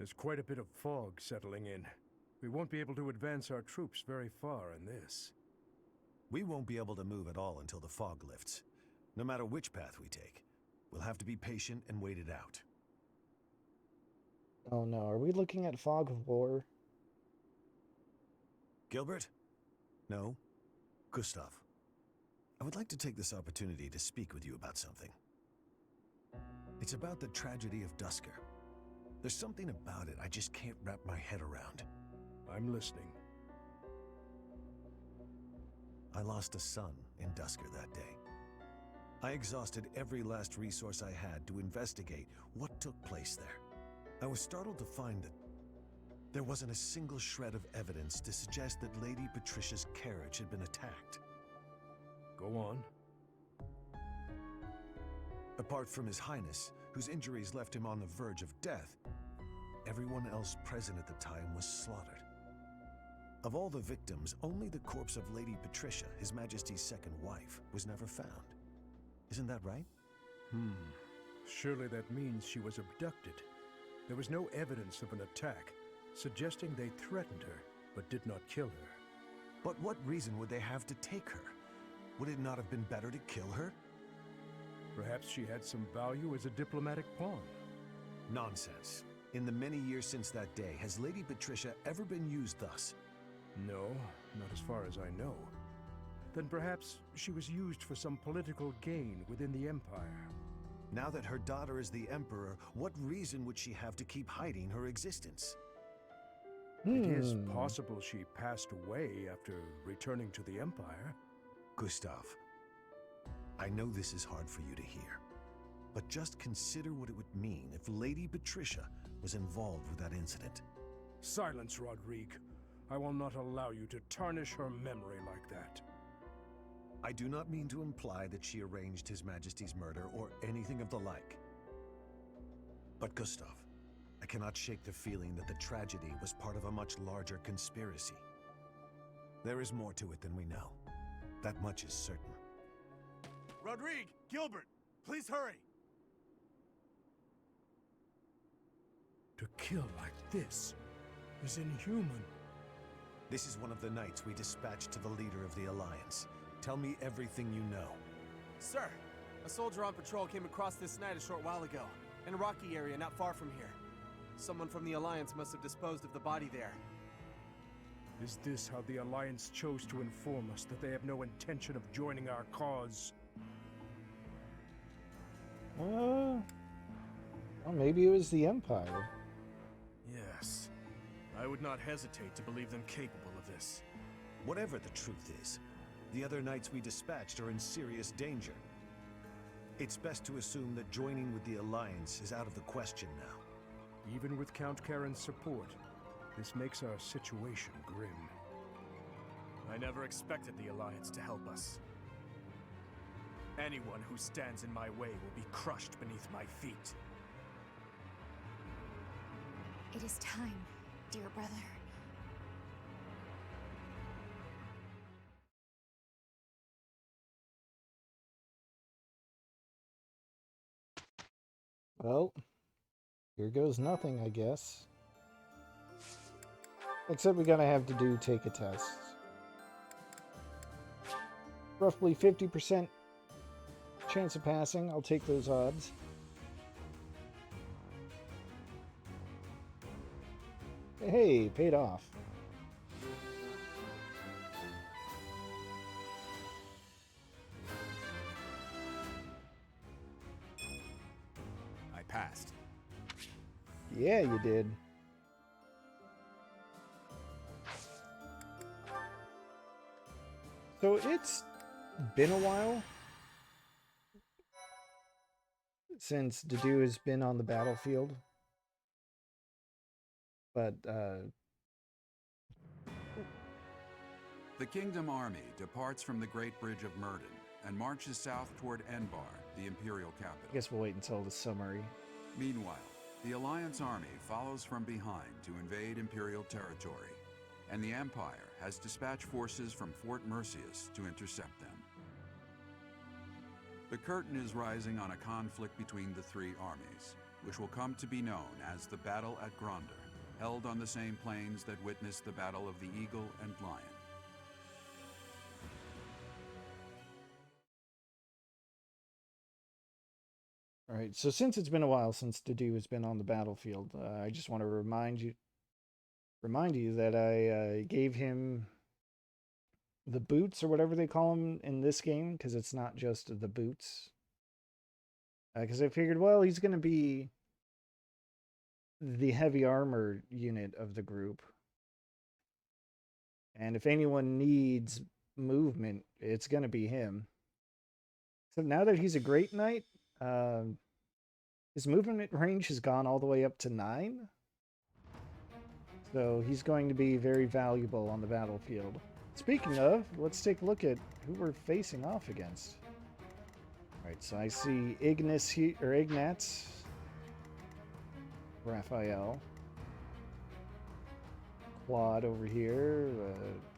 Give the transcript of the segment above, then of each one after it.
There's quite a bit of fog settling in. We won't be able to advance our troops very far in this. We won't be able to move at all until the fog lifts. No matter which path we take, we'll have to be patient and wait it out. Oh no, are we looking at fog of war? Gilbert? No. Gustav. I would like to take this opportunity to speak with you about something. It's about the tragedy of Duscur. There's something about it I just can't wrap my head around. I'm listening. I lost a son in Duscur that day. I exhausted every last resource I had to investigate what took place there. I was startled to find that there wasn't a single shred of evidence to suggest that Lady Patricia's carriage had been attacked. Go on. Apart from His Highness, whose injuries left him on the verge of death, everyone else present at the time was slaughtered. Of all the victims, only the corpse of Lady Patricia, His Majesty's second wife, was never found. Isn't that right? Surely that means she was abducted. There was no evidence of an attack, suggesting they threatened her, but did not kill her. But what reason would they have to take her? Would it not have been better to kill her? Perhaps she had some value as a diplomatic pawn. Nonsense. In the many years since that day, has Lady Patricia ever been used thus? No, not as far as I know. Then perhaps she was used for some political gain within the Empire. Now that her daughter is the Emperor, what reason would she have to keep hiding her existence? It is possible she passed away after returning to the Empire. Gustav, I know this is hard for you to hear, but just consider what it would mean if Lady Patricia was involved with that incident. Silence, Rodrigue. I will not allow you to tarnish her memory like that. I do not mean to imply that she arranged His Majesty's murder or anything of the like. But Gustav, I cannot shake the feeling that the tragedy was part of a much larger conspiracy. There is more to it than we know. That much is certain. Rodrigue! Gilbert! Please hurry! To kill like this is inhuman. This is one of the knights we dispatched to the leader of the Alliance. Tell me everything you know. Sir, a soldier on patrol came across this night a short while ago, in a rocky area not far from here. Someone from the Alliance must have disposed of the body there. Is this how the Alliance chose to inform us that they have no intention of joining our cause? Well, maybe it was the Empire. Yes. I would not hesitate to believe them capable of this. Whatever the truth is, the other knights we dispatched are in serious danger. It's best to assume that joining with the Alliance is out of the question now. Even with Count Karen's support, this makes our situation grim. I never expected the Alliance to help us. Anyone who stands in my way will be crushed beneath my feet. It is time, dear brother. Well, here goes nothing, I guess. Except we're gonna have to take a test. Roughly 50% chance of passing. I'll take those odds. Hey, paid off. I passed. Yeah, you did. So it's been a while since Dedue has been on the battlefield. But, The Kingdom Army departs from the Great Bridge of Myrddin and marches south toward Enbar, the Imperial capital. I guess we'll wait until the summary. Meanwhile, the Alliance army follows from behind to invade Imperial territory, and the Empire has dispatched forces from Fort Mercius to intercept them. The curtain is rising on a conflict between the three armies, which will come to be known as the Battle at Gronder, held on the same plains that witnessed the Battle of the Eagle and Lion. All right, so since it's been a while since Dedue has been on the battlefield, I just want to remind you that I gave him the boots, or whatever they call them in this game, because it's not just the boots. Because I figured, well, he's going to be the heavy armor unit of the group. And if anyone needs movement, it's going to be him. So now that he's a great knight, his movement range has gone all the way up to 9. So he's going to be very valuable on the battlefield. Speaking of, let's take a look at who we're facing off against. Alright, so I see Ignatz, Raphael, Claude over here,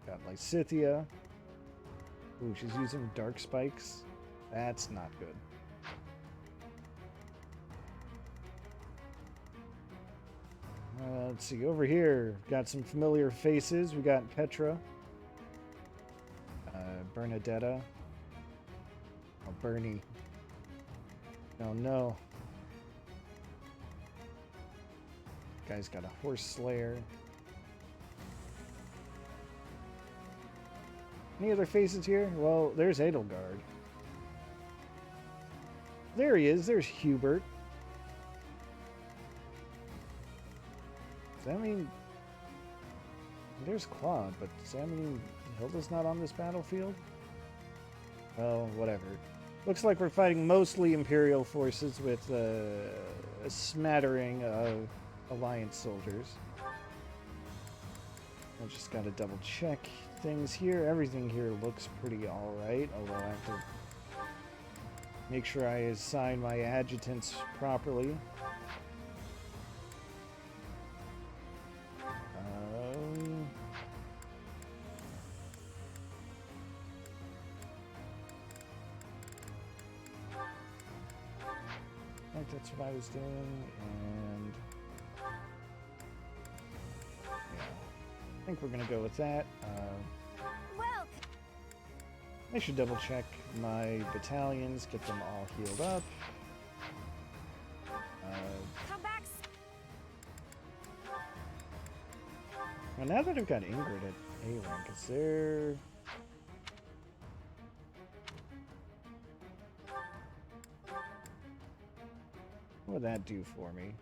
got Lysithia. Ooh, she's using dark spikes. That's not good. Let's see, over here, got some familiar faces. We got Petra, Bernadetta, oh, Bernie. Oh no. Guy's got a horse slayer. Any other faces here? Well, there's Edelgard. There he is. There's Hubert. Does that mean... There's Claude, but does that mean Hilda's not on this battlefield? Well, whatever. Looks like we're fighting mostly Imperial forces with a smattering of Alliance soldiers. I just gotta double check things here. Everything here looks pretty alright, although I have to make sure I assign my adjutants properly. I think that's what I was doing, and yeah, I think we're gonna go with that. I should double check my battalions, get them all healed up. Well, now that I've got Ingrid at A rank, is there... What would that do for me?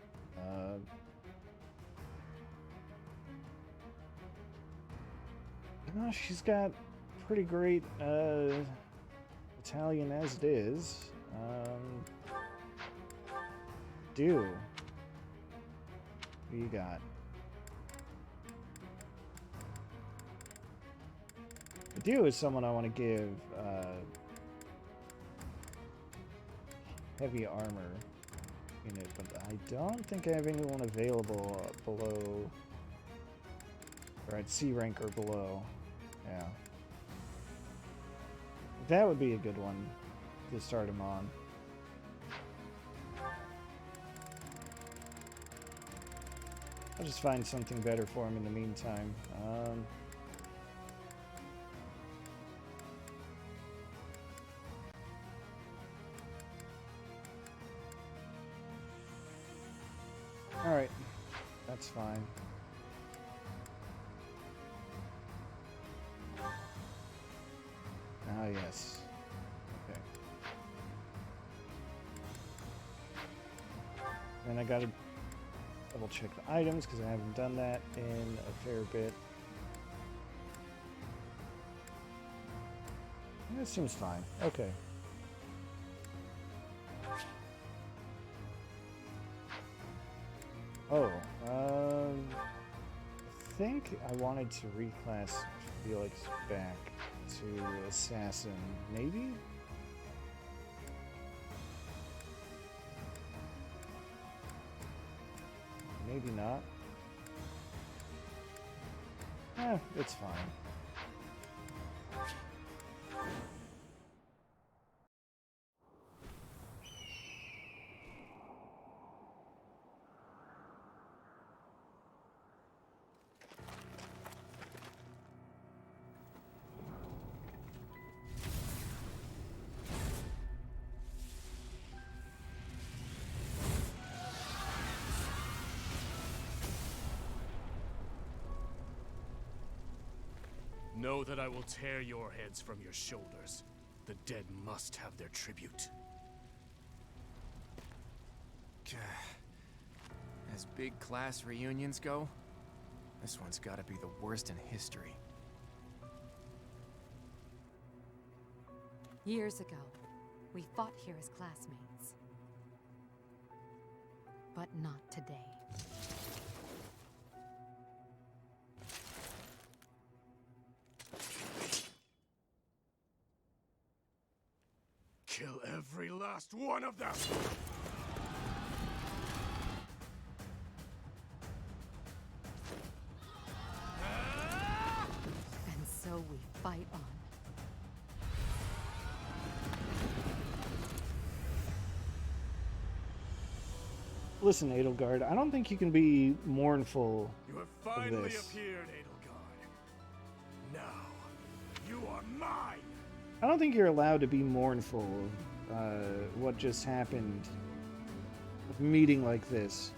No, she's got pretty great battalion as it is. Who you got? Dew is someone I want to give heavy armor unit, but I don't think I have anyone available below, or at C rank or below. Yeah. That would be a good one to start him on. I'll just find something better for him in the meantime. Alright, that's fine. Ah, yes. Okay. And I gotta double check the items because I haven't done that in a fair bit. That seems fine. Okay. Oh, I think I wanted to reclass Felix back to Assassin, maybe? Maybe not. It's fine. Know that I will tear your heads from your shoulders. The dead must have their tribute. As big class reunions go, this one's gotta be the worst in history. Years ago, we fought here as classmates. But not today. Kill every last one of them! And so we fight on. Listen, Edelgard, I don't think you can be mournful You have of finally this. appeared, Edelgard. Now, you are mine! I don't think you're allowed to be mournful of what just happened. A meeting like this.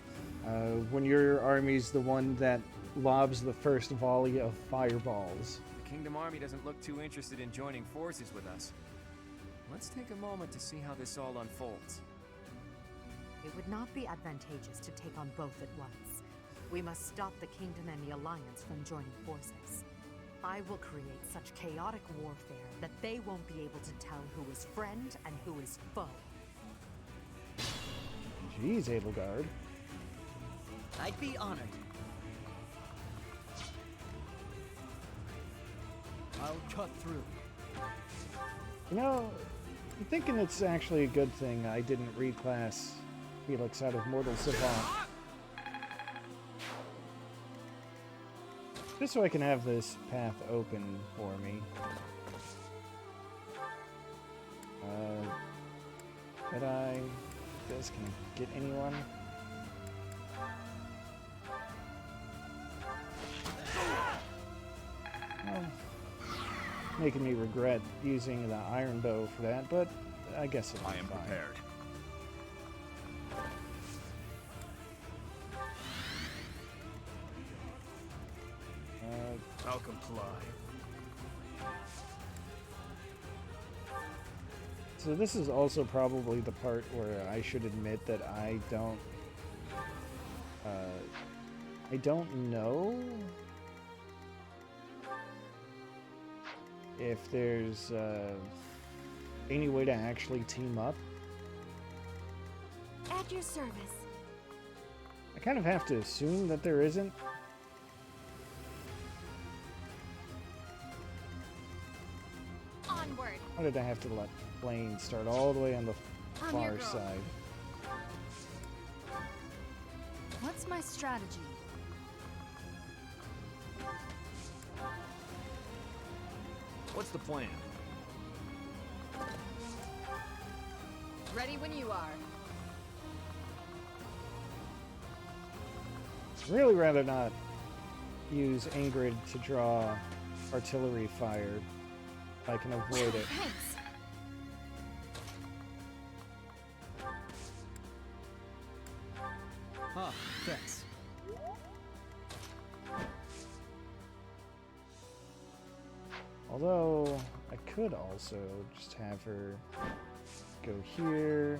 When your army's the one that lobs the first volley of fireballs. The Kingdom Army doesn't look too interested in joining forces with us. Let's take a moment to see how this all unfolds. It would not be advantageous to take on both at once. We must stop the Kingdom and the Alliance from joining forces. I will create such chaotic warfare that they won't be able to tell who is friend and who is foe. Jeez, Edelgard. I'd be honored. I'll cut through. You know, I'm thinking it's actually a good thing I didn't reclass Felix out of Mortal Savant. Just so I can have this path open for me. Could I... This, can I get anyone? Well, making me regret using the iron bow for that, but I guess it'll be I am fine. prepared. I'll comply. So this is also probably the part where I should admit that I don't know if there's any way to actually team up. At your service. I kind of have to assume that there isn't. Onward. Why did I have to let Blaine start all the way on the On your far go. side? What's my strategy? What's the plan? Ready when you are. Really rather not use Ingrid to draw artillery fire if I can avoid it. Thanks. Huh, thanks. Although, I could also just have her go here.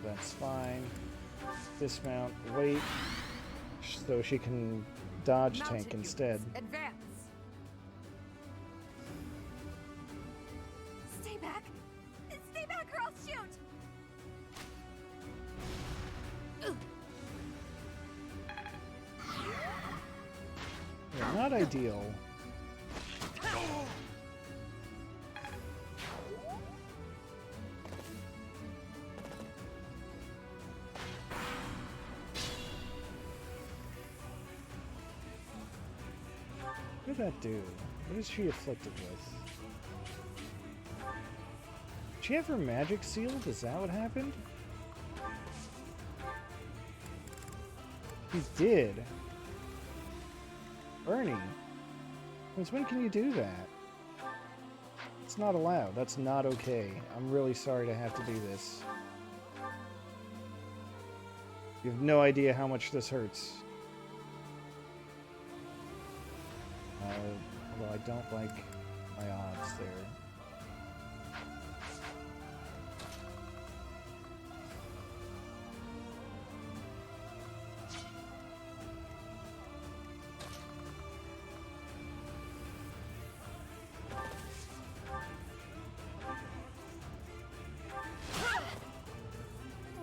That's fine. Dismount, wait, so she can dodge Mount tank it, you instead. Advance. Stay back. Stay back or I'll shoot. Yeah, not ideal. What did that do? What is she afflicted with? Did she have her magic sealed? Is that what happened? He did. Bernie, since when can you do that? It's not allowed. That's not okay. I'm really sorry to have to do this. You have no idea how much this hurts. Although I don't like my odds there.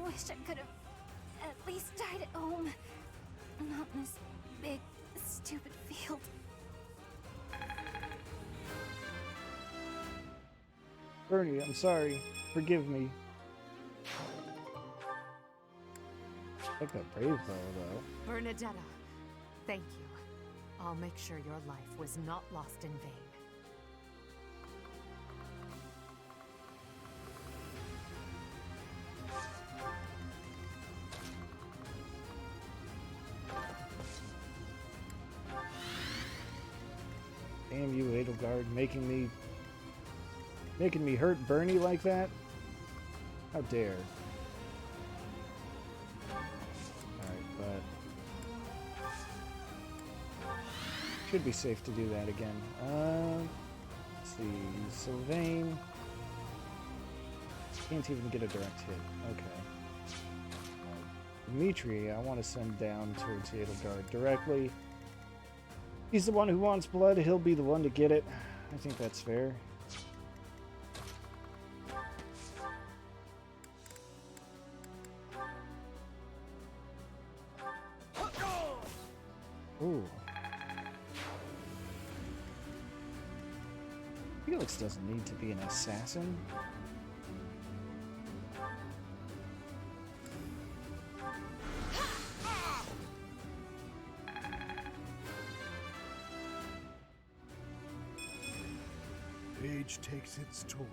Wish I could have at least died at home. Not in this big, stupid field. Bernie, I'm sorry. Forgive me. Like that brave though. Bernadetta, thank you. I'll make sure your life was not lost in vain. Damn you, Edelgard, making me hurt Bernie like that? How dare. Alright, but should be safe to do that again. Let's see, Sylvain. Can't even get a direct hit. Okay. Dimitri, I want to send down towards Edelgard directly. He's the one who wants blood, he'll be the one to get it. I think that's fair. Ooh. Felix doesn't need to be an assassin. Age takes its toll.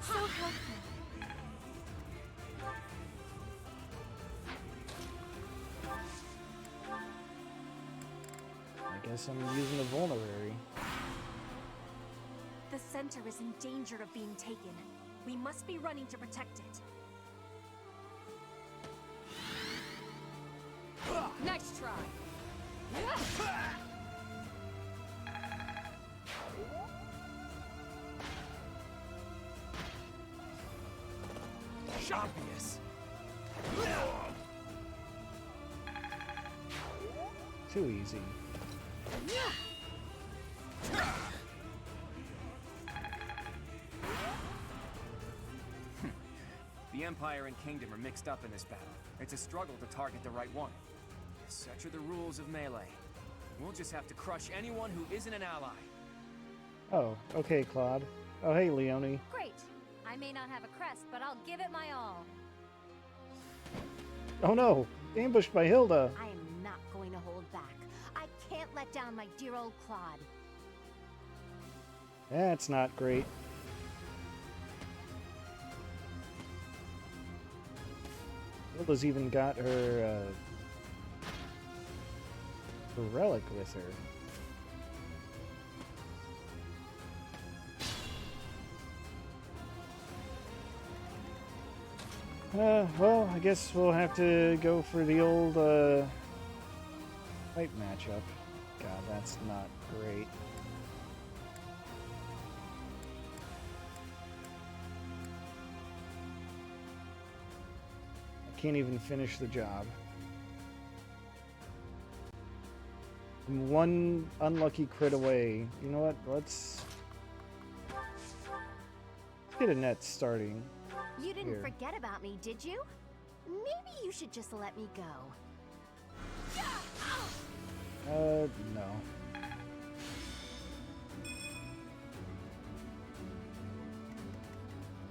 So helpful. I guess I'm using a vulnerary. The center is in danger of being taken. We must be running to protect it. Nice try. Obvious. Too easy. The Empire and Kingdom are mixed up in this battle. It's a struggle to target the right one. Such are the rules of melee. We'll just have to crush anyone who isn't an ally. Oh, okay, Claude. Oh, hey, Leonie. Great. I may not have a crest, but I'll give it my all. Oh no! Ambushed by Hilda! I am not going to hold back. I can't let down my dear old Claude. That's not great. Hilda's even got her, her relic with her. Well, I guess we'll have to go for the old, fight matchup. God, that's not great. I can't even finish the job. I'm one unlucky crit away. You know what? Let's get a net starting. You didn't Here. forget about me, did you? Maybe you should just let me go. No.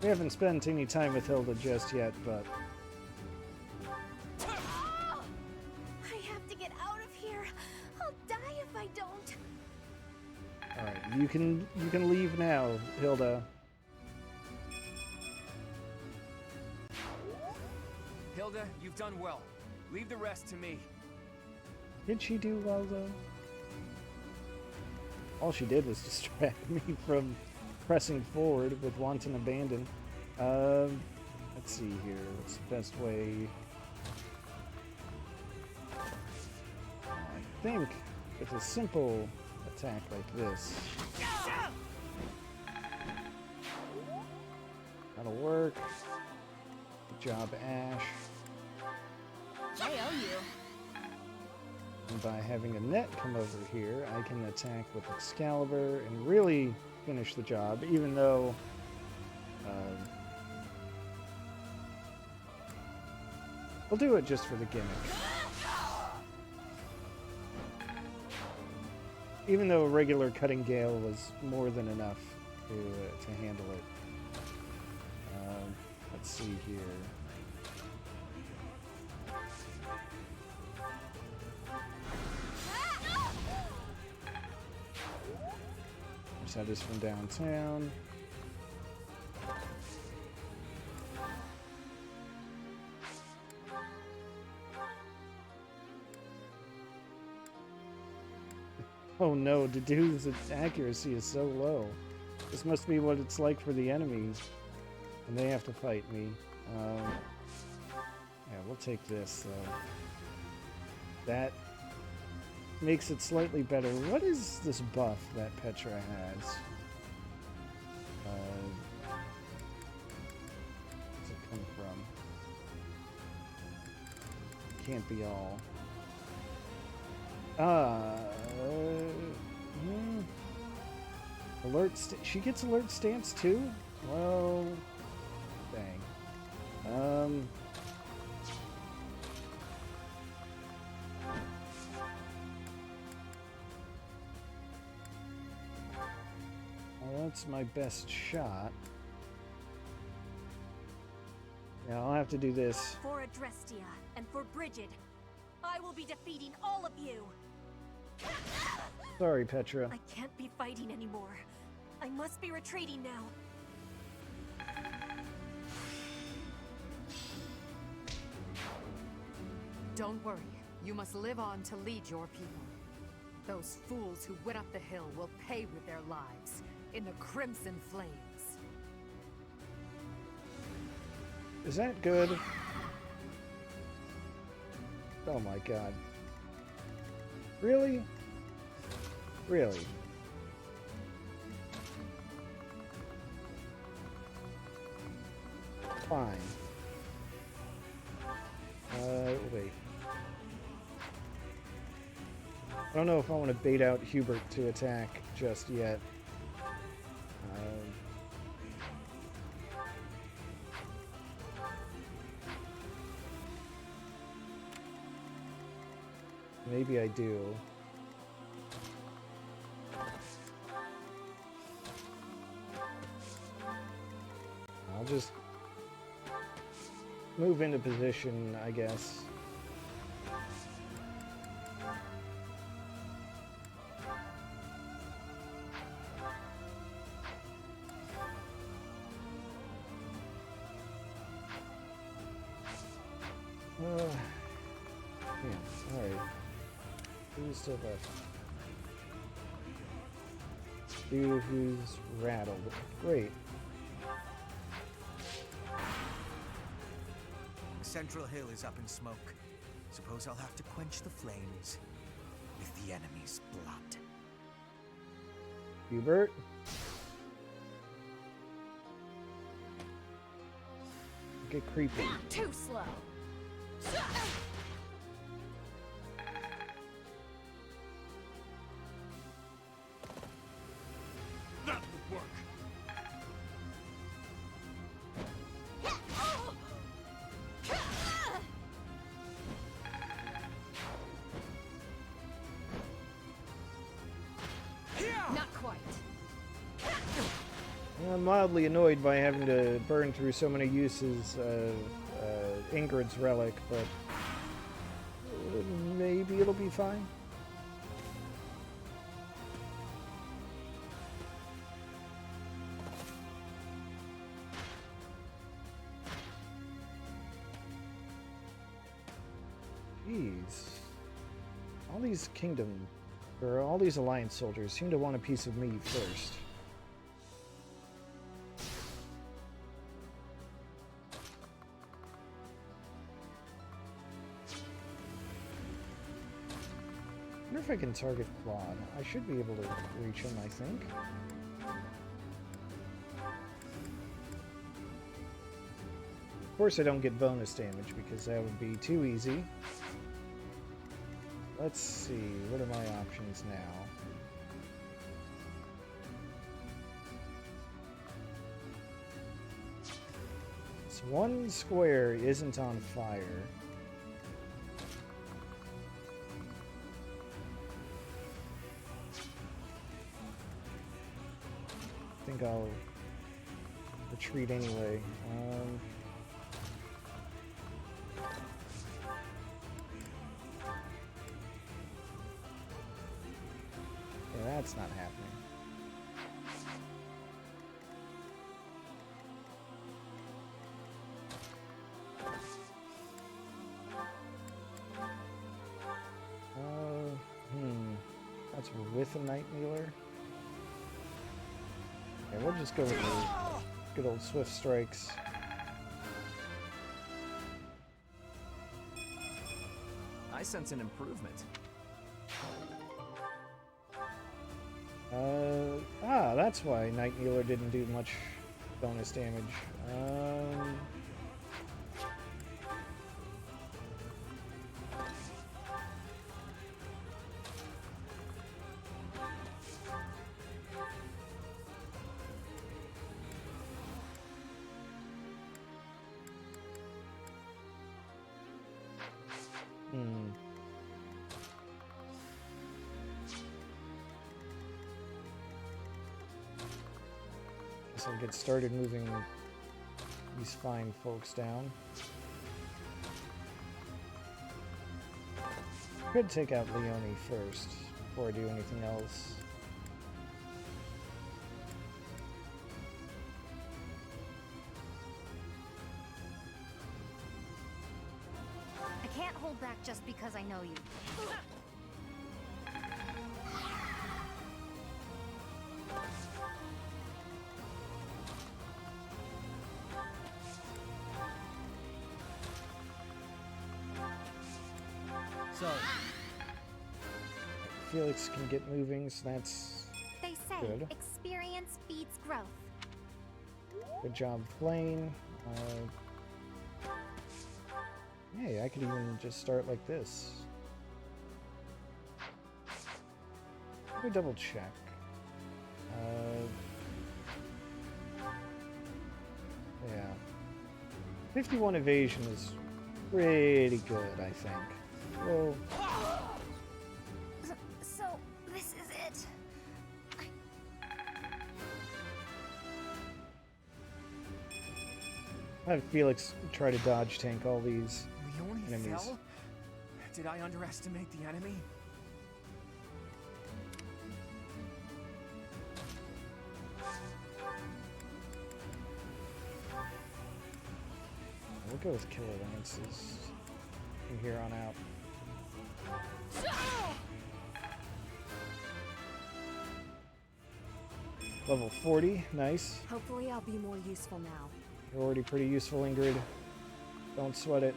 We haven't spent any time with Hilda just yet, but I have to get out of here. I'll die if I don't. alright, you can leave now, Hilda. You've done well. Leave the rest to me. Did she do well, though? All she did was distract me from pressing forward with wanton abandon. Let's see here. What's the best way? I think with a simple attack like this, that'll work. Good job, Ash. I owe you. And by having a net come over here, I can attack with Excalibur and really finish the job, even though we'll do it just for the gimmick. Even though a regular cutting gale was more than enough to handle it. Let's see here. Just have this from downtown. Oh no, Dedu's accuracy is so low. This must be what it's like for the enemies when they have to fight me. Yeah, we'll take this though. That makes it slightly better. What is this buff that Petra has? Where's it come from? Can't be all. Alert. She gets alert stance too. Well, dang. Well, that's my best shot. Yeah, I'll have to do this. For Adrestia and for Bridget, I will be defeating all of you. Sorry, Petra. I can't be fighting anymore. I must be retreating now. Don't worry. You must live on to lead your people. Those fools who went up the hill will pay with their lives in the crimson flames. Is that good? Oh my god. Really? Really? Fine. Wait. I don't know if I want to bait out Hubert to attack just yet. Maybe I do. I'll just move into position, I guess. Yeah, alright. Who's still left? Dude who's rattled. Great. Central Hill is up in smoke. Suppose I'll have to quench the flames with the enemy's blood. Hubert? Get creepy. Too slow. That would work. Not quite. I'm mildly annoyed by having to burn through so many uses of Ingrid's relic, but maybe it'll be fine. Jeez. All these kingdom, or all these alliance soldiers seem to want a piece of me first. I wonder if I can target Claude. I should be able to reach him, I think. Of course I don't get bonus damage because that would be too easy. Let's see, what are my options now? This one square isn't on fire. I think I'll retreat anyway. That's not happening. That's with a Night Kneeler. Okay, we'll just go with the good old Swift Strikes. I sense an improvement. That's why Night Kneeler didn't do much bonus damage. Guess I'll get started moving these fine folks down. Could take out Leone first before I do anything else. I can't hold back just because I know you. So, Felix can get moving, so that's They say good. experience beats growth. Good job playing. Hey, I could even just start like this. Let me double check. Yeah. 51 evasion is pretty good, I think. Well, So, this is it. I have Felix try to dodge tank all these Leone enemies. fell? Did I underestimate the enemy? We'll go with Killer Lances from here on out. Level 40, nice. Hopefully I'll be more useful now. You're already pretty useful, Ingrid. Don't sweat it.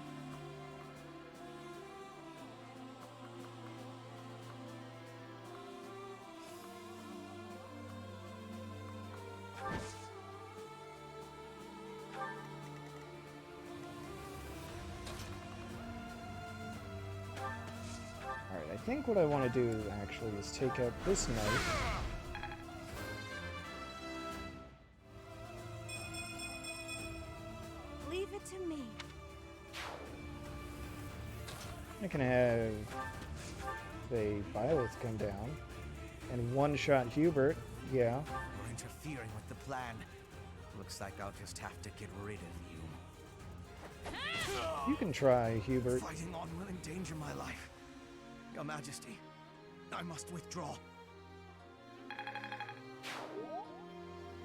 Alright, I think what I want to do actually is take out this knife. Leave it to me. I can have, say, Byleth come down and one-shot Hubert. Yeah. you're interfering with the plan. Looks like I'll just have to get rid of you. You can try, Hubert. Fighting on will endanger my life. Your Majesty, I must withdraw.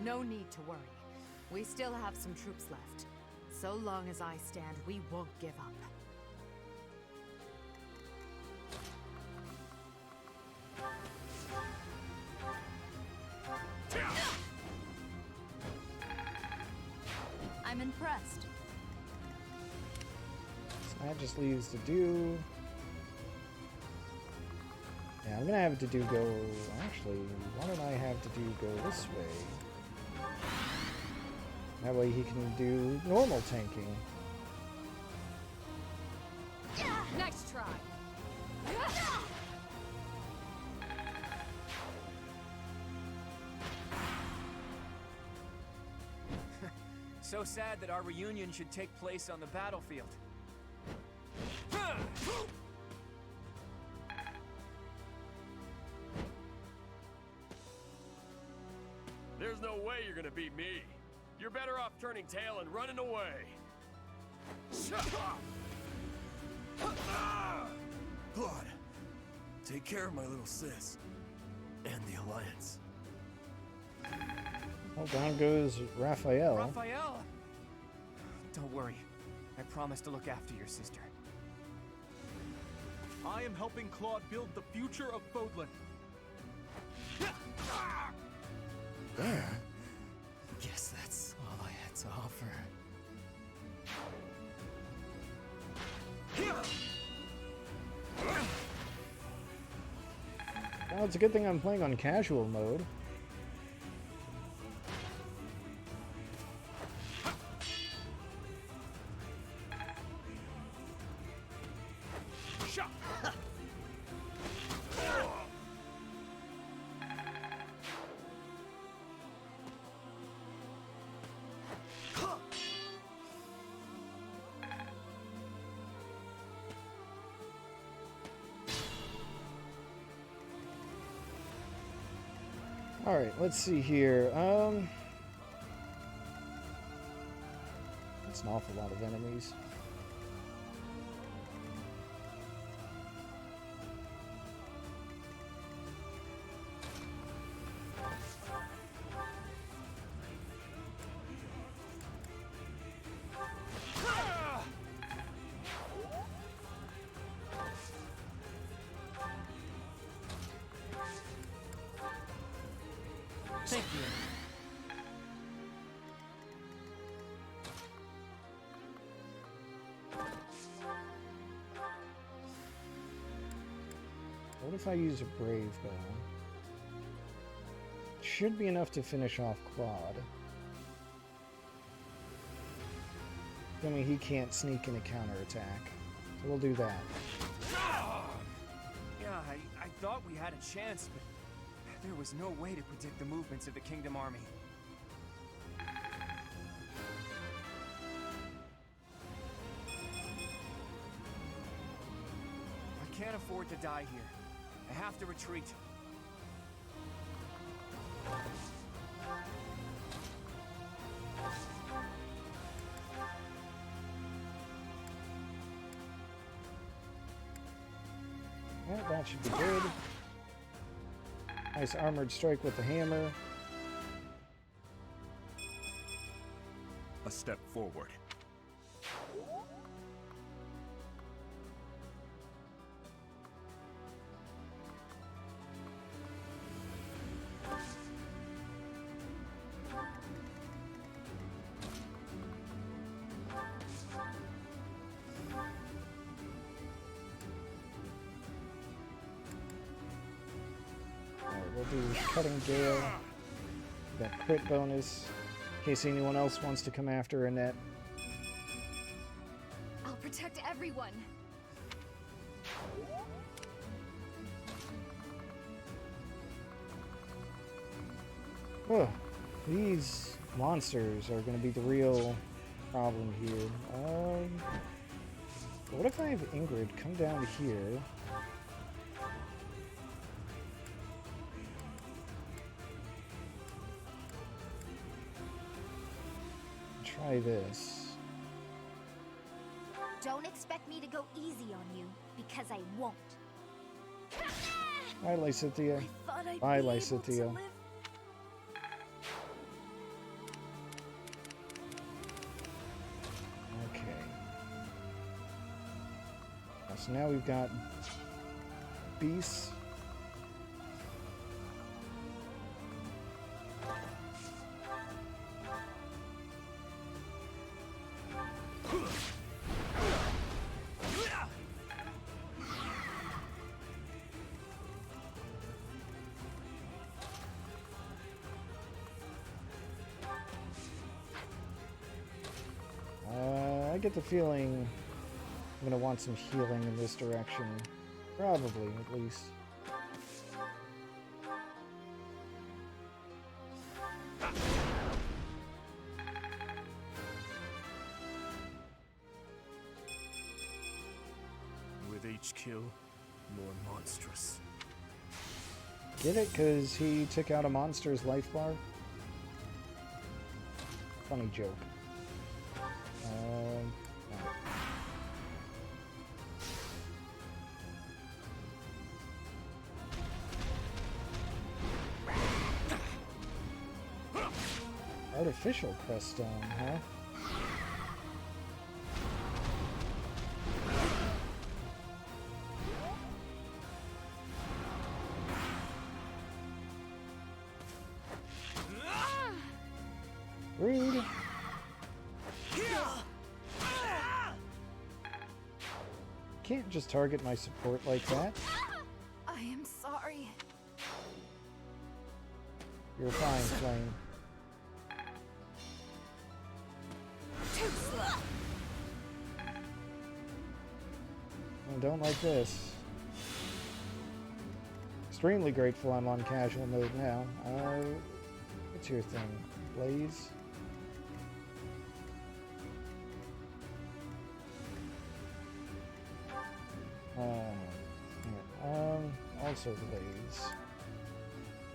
No need to worry. We still have some troops left. So long as I stand, we won't give up. I'm impressed. So that just leaves to do. Yeah, I'm gonna have to do go. Actually, why don't I have to do go this way? That way he can do normal tanking. Nice try. So sad that our reunion should take place on the battlefield. There's no way you're gonna beat me. You're better off turning tail and running away. Claude, take care of my little sis. And the Alliance. Well, down goes Raphael. Raphael! Don't worry. I promise to look after your sister. I am helping Claude build the future of Bodlin. Damn. Guess that's all I had to offer. Well, it's a good thing I'm playing on casual mode. Alright, let's see here. That's an awful lot of enemies. Thank you. What if I use a Brave Bow? Should be enough to finish off Claude. Assuming he can't sneak in a counterattack. So we'll do that. Yeah, I thought we had a chance, but there was no way to predict the movements of the Kingdom Army. I can't afford to die here. I have to retreat. Yeah, that should be good. Nice armored strike with the hammer. A step forward. We'll do Cutting Gale. That crit bonus. In case anyone else wants to come after Annette. I'll protect everyone. Oh, these monsters are going to be the real problem here. What if I have Ingrid come down here? Try this. Don't expect me to go easy on you, because I won't. Hi, Lysithea. I thought I'd Bye, be able to Lysithea. live. Okay. So now we've got beasts. get the feeling I'm gonna want some healing in this direction. Probably, at least. With each kill, more monstrous. Get it? Because he took out a monster's life bar? Funny joke. No. Artificial creststone, huh? Rude. Can't just target my support like that. I am sorry. You're fine, Flame. Too slow. I don't like this. Extremely grateful I'm on casual mode now. What's your thing? Blaze? Also Blaze.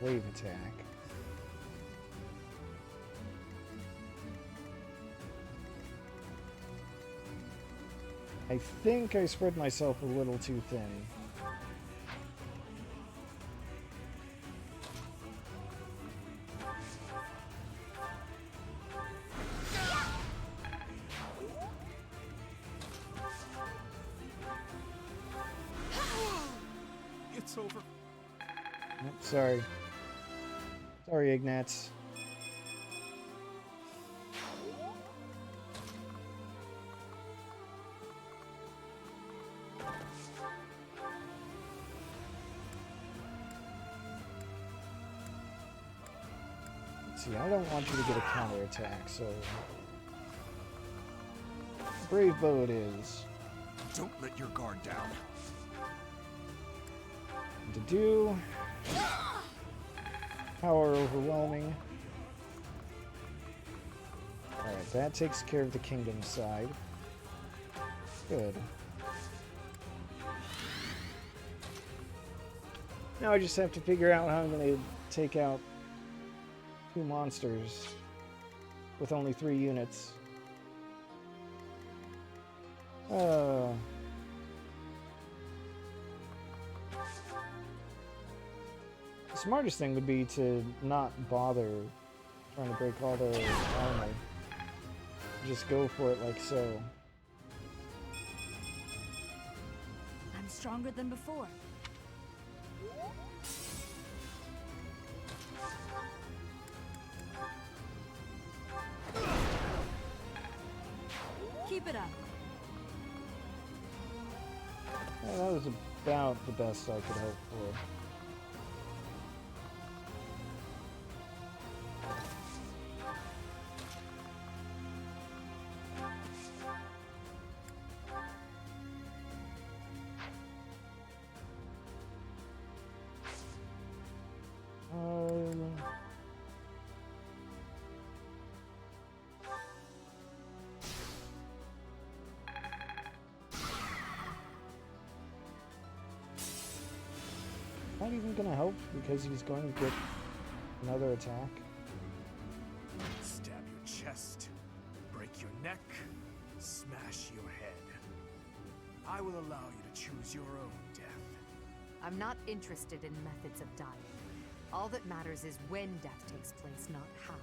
Wave attack. I think I spread myself a little too thin. It's over. Yep, sorry. Sorry, Ignatz. See, I don't want you to get a counterattack, so... Brave bow it is. Don't let your guard down. To do... Power overwhelming. Alright, that takes care of the kingdom side. Good. Now I just have to figure out how I'm going to take out 2 monsters with only 3 units. The smartest thing would be to not bother trying to break all their armor. Just go for it like so. I'm stronger than before. Keep it up. Yeah, that was about the best I could hope for. Not even gonna help because he's going to get another attack. Stab your chest, break your neck, smash your head. I will allow you to choose your own death. I'm not interested in methods of dying. All that matters is when death takes place, not how.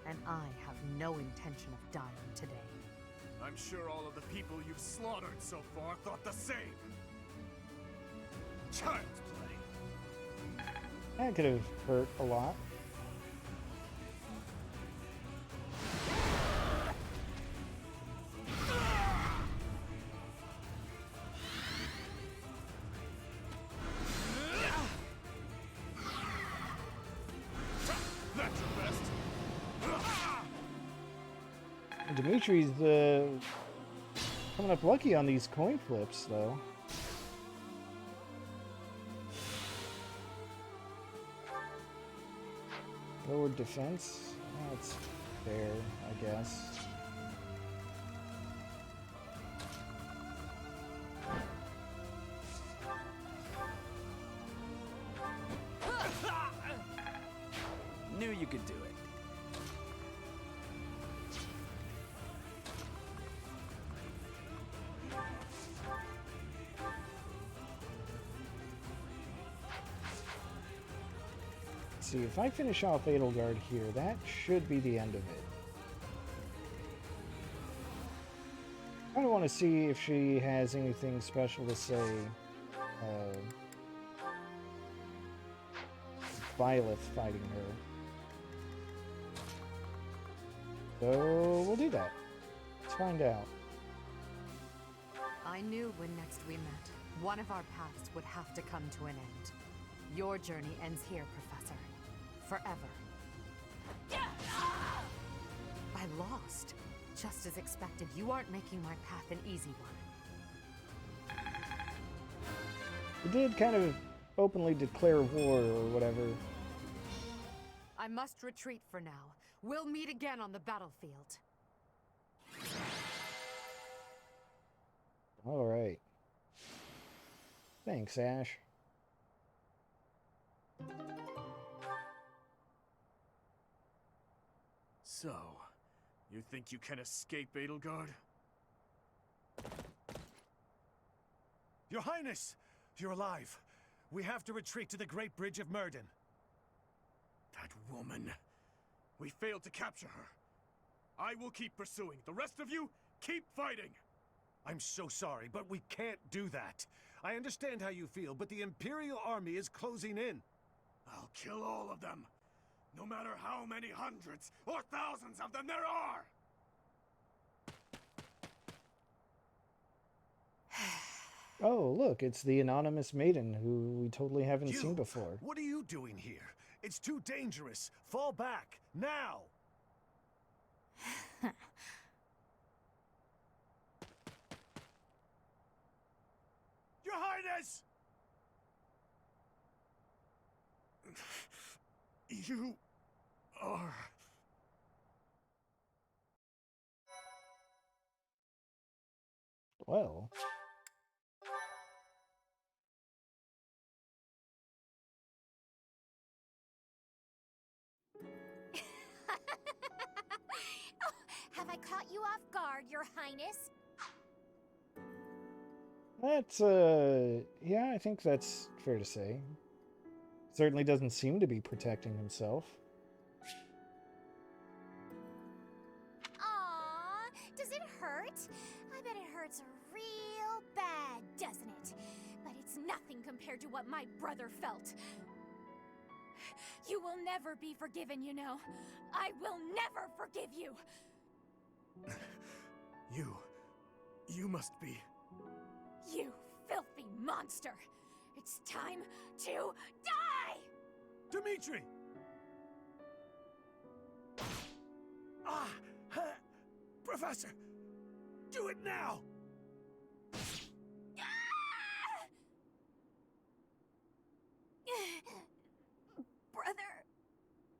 And I have no intention of dying today. I'm sure all of the people you've slaughtered so far thought the same. Child's play. That could have hurt a lot. That's your best. Dimitri's Coming up lucky on these coin flips, though. Lower defense? That's fair, I guess. Knew you could do it. See, if I finish off Edelgard here, that should be the end of it. I kind of want to see if she has anything special to say. Byleth fighting her. So we'll do that. Let's find out. I knew when next we met, one of our paths would have to come to an end. Your journey ends here, Professor. Forever. I lost. Just as expected, you aren't making my path an easy one. We did kind of openly declare war or whatever. I must retreat for now. We'll meet again on the battlefield. All right. Thanks, Ash. So, you think you can escape Edelgard? Your Highness! You're alive. We have to retreat to the Great Bridge of Myrddin. That woman. We failed to capture her. I will keep pursuing. The rest of you, keep fighting! I'm so sorry, but we can't do that. I understand how you feel, but the Imperial army is closing in. I'll kill all of them. No matter how many hundreds or thousands of them there are! Oh, look, it's the anonymous maiden who we totally haven't seen before. What are you doing here? It's too dangerous. Fall back, now! Your Highness! You are... Well... Have I caught you off guard, Your Highness? That's, yeah, I think that's fair to say. Certainly doesn't seem to be protecting himself. Aww, does it hurt? I bet it hurts real bad, doesn't it? But it's nothing compared to what my brother felt. You will never be forgiven, you know. I will never forgive you. You must be... You filthy monster! It's time to die! Dimitri! Professor! Do it now! Brother,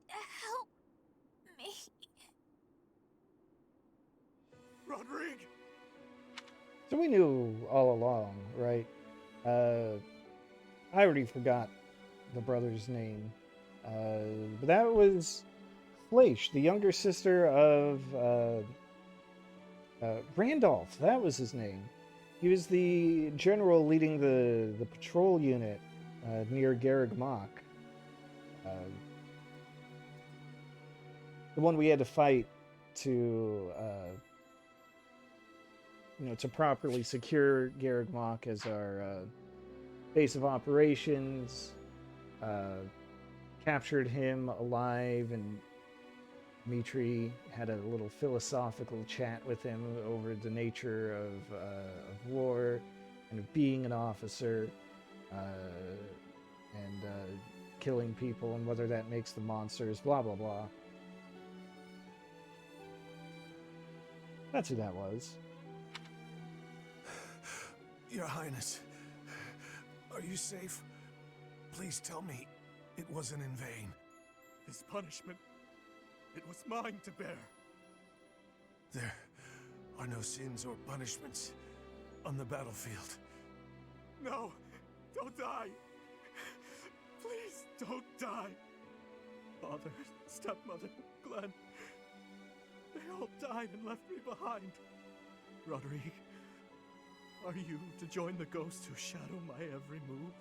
help me. Rodrigue! So we knew all along, right? I already forgot the brother's name. But that was Fleisch, the younger sister of Randolph. That was his name. He was the general leading the patrol unit near Garreg Mach. The one we had to fight to to properly secure Garreg Mach as our base of operations. Captured him alive, and Dimitri had a little philosophical chat with him over the nature of war and of being an officer, and killing people and whether that makes them monsters, blah blah blah. That's who that was. Your Highness, are you safe? Please tell me it wasn't in vain. This punishment, it was mine to bear. There are no sins or punishments on the battlefield. No, don't die. Please don't die. Father, stepmother, Glenn, they all died and left me behind. Rodrigue, are you to join the ghosts who shadow my every move?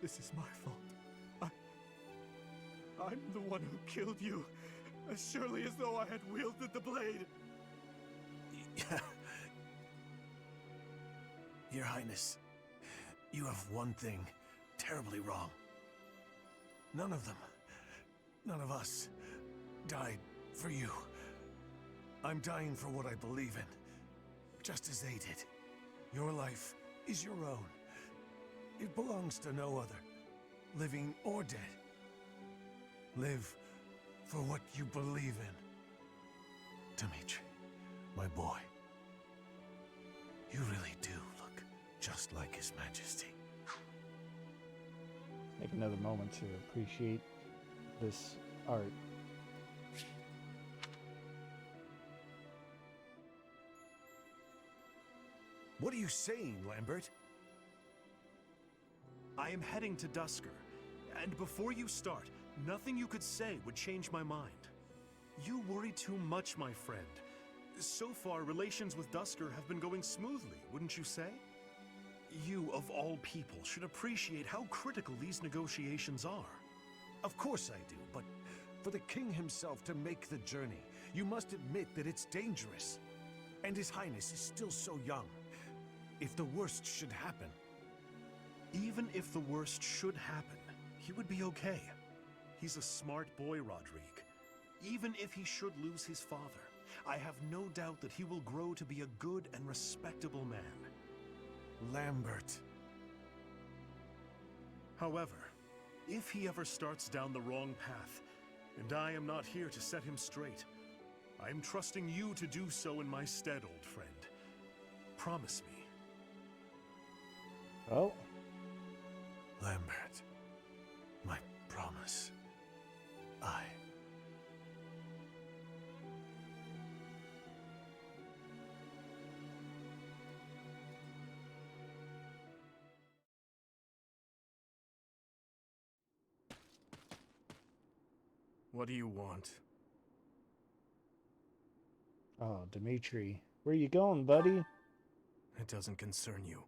This is my fault. I'm the one who killed you, as surely as though I had wielded the blade. Your Highness, you have one thing terribly wrong. None of them, none of us, died for you. I'm dying for what I believe in, just as they did. Your life is your own. It belongs to no other, living or dead. Live for what you believe in. Dimitri, my boy, you really do look just like His Majesty. Take another moment to appreciate this art. What are you saying, Lambert? I am heading to Dusker, and before you start, nothing you could say would change my mind. You worry too much, my friend. So far, relations with Dusker have been going smoothly, wouldn't you say? You, of all people, should appreciate how critical these negotiations are. Of course I do, but for the king himself to make the journey, you must admit that it's dangerous. And His Highness is still so young. If the worst should happen... Even if the worst should happen, he would be okay. He's a smart boy, Rodrigue. Even if he should lose his father, I have no doubt that he will grow to be a good and respectable man. Lambert. However, if he ever starts down the wrong path, and I am not here to set him straight, I am trusting you to do so in my stead, old friend. Promise me. Oh. Lambert, my promise. What do you want? Oh, Dimitri. Where you going, buddy? It doesn't concern you.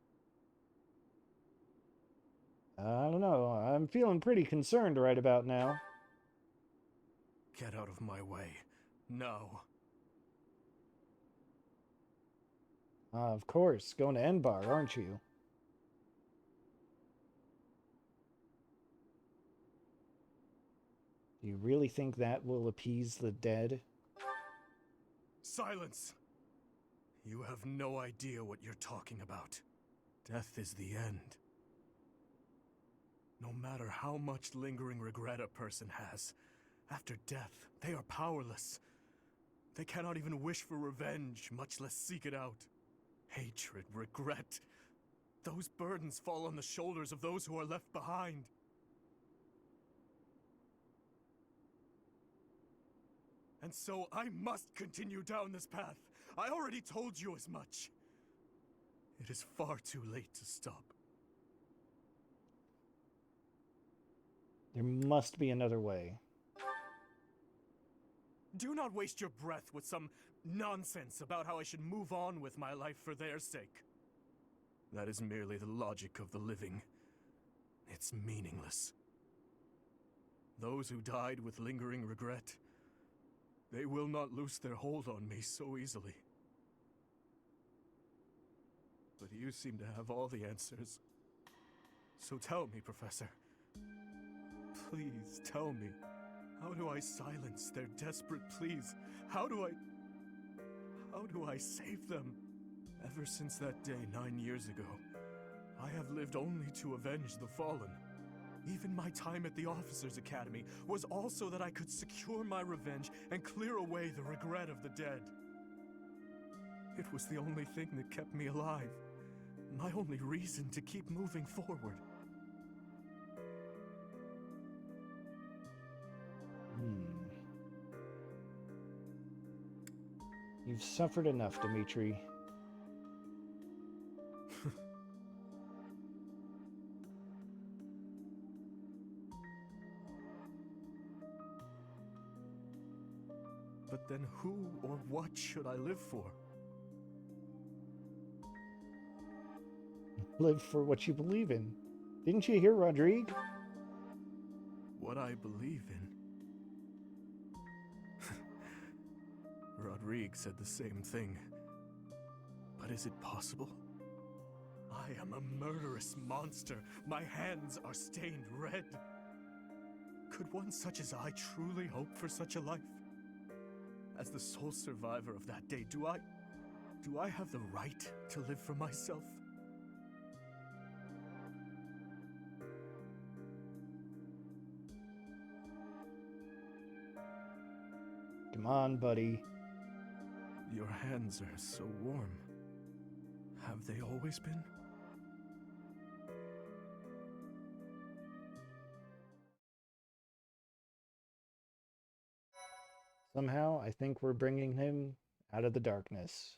I don't know. I'm feeling pretty concerned right about now. Get out of my way. No. Of course. Going to Enbar, aren't you? Do you really think that will appease the dead? Silence! You have no idea what you're talking about. Death is the end. No matter how much lingering regret a person has, after death, they are powerless. They cannot even wish for revenge, much less seek it out. Hatred, regret, those burdens fall on the shoulders of those who are left behind. And so I must continue down this path. I already told you as much. It is far too late to stop. There must be another way. Do not waste your breath with some nonsense about how I should move on with my life for their sake. That is merely the logic of the living. It's meaningless. Those who died with lingering regret, they will not loose their hold on me so easily. But you seem to have all the answers. So tell me, Professor. Please tell me. How do I silence their desperate pleas? How do I save them? Ever since that day 9 years ago, I have lived only to avenge the fallen. Even my time at the Officers' Academy was also that I could secure my revenge and clear away the regret of the dead. It was the only thing that kept me alive. my only reason to keep moving forward. You've suffered enough, Dimitri. But then who or what should I live for? Live for what you believe in. Didn't you hear Rodrigue? What I believe in. Rodrigue said the same thing. But is it possible? I am a murderous monster. My hands are stained red. Could one such as I truly hope for such a life? As the sole survivor of that day, do I have the right to live for myself? Come on, buddy. Your hands are so warm. Have they always been? Somehow, I think we're bringing him out of the darkness.